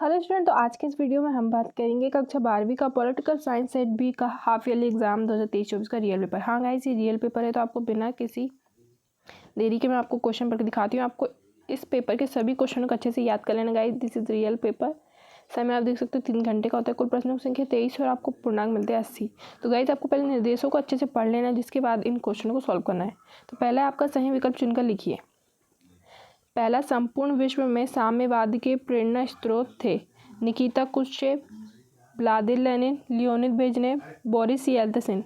Hello student, तो आज के इस वीडियो में हम बात करेंगे कक्षा 12वीं का पॉलिटिकल साइंस सेट बी का हाफ ईयरली एग्जाम 2023-24 का रियल पेपर। हाँ गाइस, ये रियल पेपर है, तो आपको बिना किसी देरी के मैं आपको क्वेश्चन पढ़ के दिखाती हूँ। आपको इस पेपर के सभी क्वेश्चनों को अच्छे से याद कर लेना guys. This is real paper. समय आप देख सकते हो 3 घंटे का होता है। कुल प्रश्नों की संख्या 23 और आपको पूर्णांक मिलते हैं 80। तो गाइस आपको पहले निर्देशों को अच्छे से पढ़ लेना है, जिसके बाद इन क्वेश्चनों को सॉल्व करना है। तो पहला आपका सही विकल्प चुनकर लिखिए। पहला, संपूर्ण विश्व में साम्यवाद के प्रेरणा स्रोत थे Nikita Khrushchev, Vladimir Lenin, Leonid Brezhnev, Boris Yeltsin.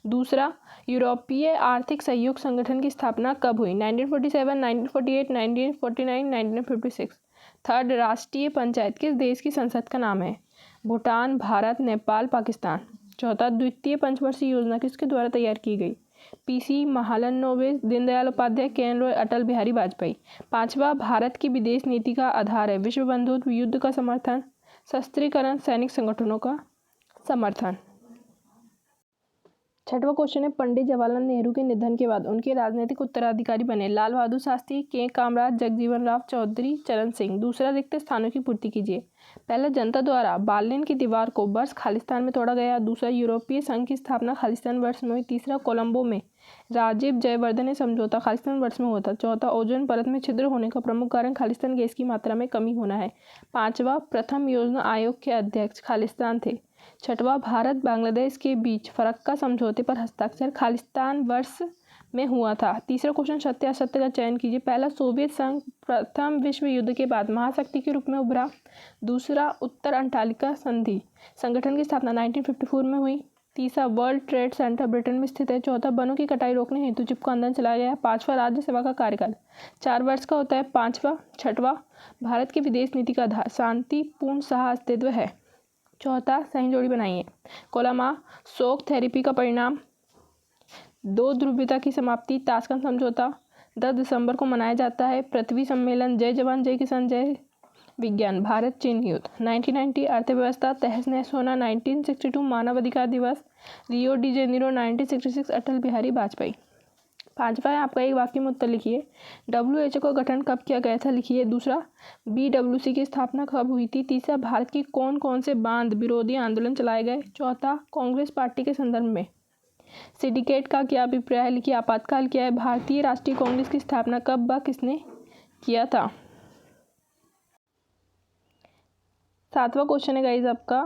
दूसरा, यूरोपीय आर्थिक सहयोग संगठन की स्थापना कब हुई? 1947, 1948, 1949, 1956। थर्ड, राष्ट्रीय पंचायत किस देश की संसद का नाम है? भूटान, भारत, नेपाल, पाकिस्तान। चौथा, द्वितीय पंचवर्षीय योजना किसके द्वारा तैयार की गई? PC Mahalanobis, Deendayal Upadhyay, KN Roy, Atal Bihari Vajpayee. पांचवा, भारत की विदेश नीति का आधार है विश्व बंधुत्व, युद्ध का समर्थन, शस्त्रीकरण, सैनिक संगठनों का समर्थन। छठवां क्वेश्चन है, पंडित जवाहरलाल नेहरू के निधन के बाद उनके राजनीतिक उत्तराधिकारी बने? लाल बहादुर शास्त्री, के कामराज, जगजीवन राम, चौधरी चरण सिंह। दूसरा, रिक्त स्थानों की पूर्ति कीजिए। पहला, जनता द्वारा बार्लिन की दीवार को वर्ष खालिस्तान में तोड़ा गया। दूसरा, यूरोपीय संघ की स्थापना खालिस्तान वर्ष में हुई। तीसरा, कोलंबो में राजीव जयवर्धने समझौता खालिस्तान वर्ष में हुआ था। चौथा, ओजोन परत में छिद्र होने का प्रमुख कारण खालिस्तान गैस की मात्रा में कमी होना है। पांचवा, प्रथम योजना आयोग के अध्यक्ष खालिस्तान थे। छठवां, भारत बांग्लादेश के बीच फरक्का समझौते पर हस्ताक्षर खालिस्तान वर्ष में हुआ था। तीसरा क्वेश्चन, सत्य असत्य का चयन कीजिए। पहला, सोवियत संघ प्रथम विश्व युद्ध के बाद महाशक्ति के रूप में उभरा। दूसरा, उत्तर अंटार्कटिका संधि संगठन की स्थापना 1954 में हुई। तीसरा, वर्ल्ड ट्रेड सेंटर ब्रिटेन में स्थित है। चौथा, वनों की कटाई रोकने हेतु चिपको आंदोलन चलाया गया। पांचवा, राज्यसभा का कार्यकाल 4 वर्ष का होता है। छठवां, भारत की विदेश नीति का आधार शांतिपूर्ण सह अस्तित्व है। चौथा, सही जोड़ी बनाइए। कोलामा शोक थेरेपी का परिणाम, 2 ध्रुवीयता की समाप्ति, ताशकंद समझौता 10 दिसंबर को मनाया जाता है। पृथ्वी सम्मेलन, जय जवान जय किसान जय विज्ञान, भारत चीन युद्ध। 1990 अर्थव्यवस्था तहस नहस होना। 1962 मानव अधिकार दिवस, Rio de Janeiro. 1966 Atal Bihari Vajpayee. पांचवा है आपका, एक वाक्य में उत्तर लिखिए। WHO का गठन कब किया गया था? लिखिए। दूसरा, BWC की स्थापना कब हुई थी? तीसरा, भारत की कौन कौन से बांध विरोधी आंदोलन चलाए गए? चौथा, कांग्रेस पार्टी के संदर्भ में सिंडिकेट का क्या अभिप्राय है? लिखिए। आपातकाल क्या है? भारतीय राष्ट्रीय कांग्रेस की स्थापना कब व किसने किया था? सातवां क्वेश्चन है गाइज आपका,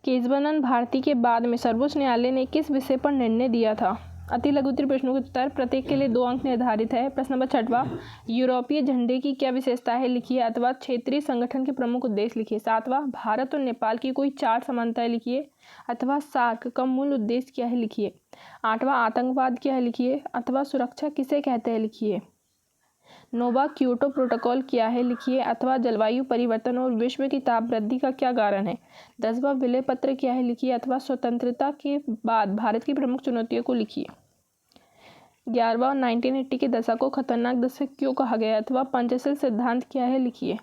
केशवानंद भारती के बाद में सर्वोच्च न्यायालय ने किस विषय पर निर्णय दिया था? अति लघु उत्तरीय प्रश्नों के उत्तर, प्रत्येक के लिए 2 अंक निर्धारित है। प्रश्न नंबर 6वां, यूरोपीय झंडे की क्या विशेषता है? लिखिए। अथवा क्षेत्रीय संगठन के प्रमुख उद्देश्य लिखिए। 7वां, भारत और नेपाल की कोई 4 समानताएं लिखिए। अथवा सार्क का मूल उद्देश्य क्या है? लिखिए। 8वां, आतंकवाद क्या है? लिखिए। अथवा सुरक्षा किसे कहते हैं? लिखिए। 9वां, क्योटो प्रोटोकॉल क्या है? लिखिए। अथवा जलवायु परिवर्तन और विश्व की ताप वृद्धि का क्या कारण है? 10वां, विलय पत्र क्या है? लिखिए। अथवा स्वतंत्रता के बाद भारत की प्रमुख चुनौतियों को लिखिए। 11वां, 1980 के दशक को खतरनाक दशक क्यों कहा गया? अथवा पंचशील सिद्धांत क्या है? लिखिए।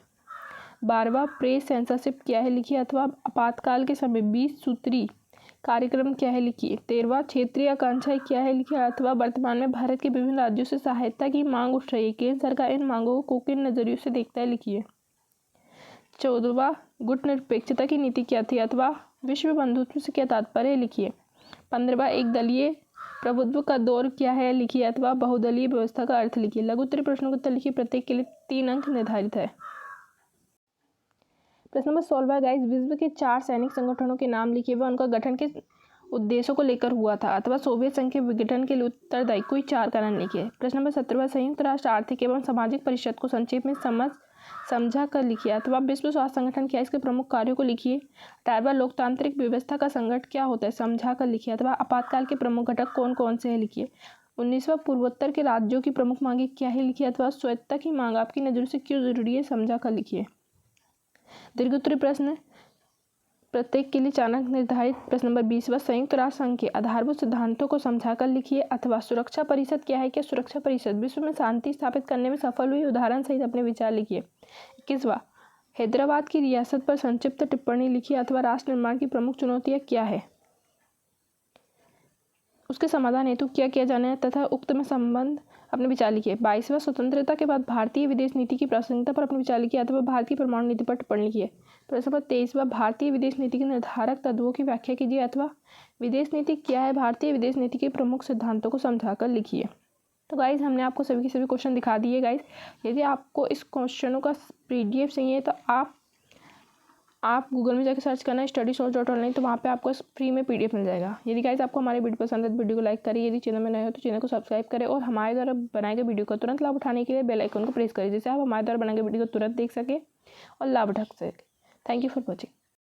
12वां, प्रेस सेंसरशिप क्या है? लिखिए। अथवा आपातकाल के समय 20 सूत्री कार्यक्रम क्या है? लिखिए। 13वां, क्षेत्रीय आकांक्षाएं क्या है? लिखिए। अथवा वर्तमान में भारत के विभिन्न राज्यों से सहायता की मांग उठ रही है, केंद्र सरकार इन मांगों को किन नजरियों से देखता है? लिखिए। 14वां, गुटनिरपेक्षता की नीति क्या थी? अथवा विश्व बंधुत्व से क्या तात्पर्य है? लिखिए। 15वां, एक दलीय प्रभुत्व का दौर क्या है? लिखिए। अथवा बहुदलीय व्यवस्था का अर्थ लिखिए। लघु उत्तरीय प्रश्नों का उत्तर लिखिए। प्रत्येक के लिए 3 अंक निर्धारित है। प्रश्न नंबर 16 गाइस, विश्व के 4 सैनिक संगठनों के नाम लिखिए व उनका गठन किस उद्देश्यों को लेकर हुआ था? अथवा सोवियत संघ के विघटन के लिए उत्तरदायी कोई 4 कारण लिखिए। प्रश्न नंबर 17, संयुक्त राष्ट्र आर्थिक एवं सामाजिक परिषद को संक्षेप में समझा कर लिखिए। अथवा विश्व स्वास्थ्य संगठन क्या है? इसके प्रमुख कार्यों को लिखिए। 18वां, लोकतांत्रिक व्यवस्था का संगठन क्या होता है? समझा कर लिखिए। अथवा आपातकाल के प्रमुख घटक कौन कौन से हैं? लिखिए। 19वां, पूर्वोत्तर के राज्यों की प्रमुख मांगे क्या है? लिखिए। अथवा स्वायत्तता की मांग आपकी नजरों से क्यों जरूरी है? समझा कर लिखिए। दीर्घ उत्तरीय प्रश्न, प्रत्येक के लिए 4 अंक निर्धारित। प्रश्न नंबर 20वां, संयुक्त राष्ट्र संघ के आधारभूत सिद्धांतों को समझाकर लिखिए। अथवा सुरक्षा परिषद क्या है? क्या सुरक्षा परिषद विश्व में शांति स्थापित करने में सफल हुई? उदाहरण सहित अपने विचार लिखिए। 21वां, हैदराबाद की रियासत पर संक्षिप्त टिप्पणी लिखिए। अथवा राष्ट्र निर्माण की प्रमुख चुनौतियां क्या है? उसके समाधान हेतु क्या किया जाना है तथा उक्त में संबंध अपने विचार लिखिए। 22वां स्वतंत्रता के बाद भारतीय विदेश नीति की प्रासंगिकता पर अपने विचार लिखिए अथवा भारत की परमाणु नीति पर टिप्पणी लिखिए। प्रश्न नंबर 23वां भारतीय विदेश नीति के निर्धारक तत्वों की व्याख्या कीजिए अथवा विदेश नीति क्या है, भारतीय विदेश नीति के प्रमुख सिद्धांतों को समझाकर लिखिए। तो गाइज हमने आपको सभी के सभी क्वेश्चन दिखा दिए। गाइज यदि आपको इस क्वेश्चनों का PDF चाहिए तो आप गूगल में जाकर सर्च करना studysource.online, तो वहाँ पे आपको फ्री में PDF मिल जाएगा। यदि गाइज आपको हमारे वीडियो पसंद है तो वीडियो को लाइक करिए, यदि चैनल में नए हो तो चैनल को सब्सक्राइब करें और हमारे द्वारा बनाए गए वीडियो का तुरंत लाभ उठाने के लिए बेल आइकन को प्रेस करिए, जिससे आप हमारे द्वारा बनाए गए वीडियो को तुरंत देख सकें और लाभ उठा सकें। Thank you for watching.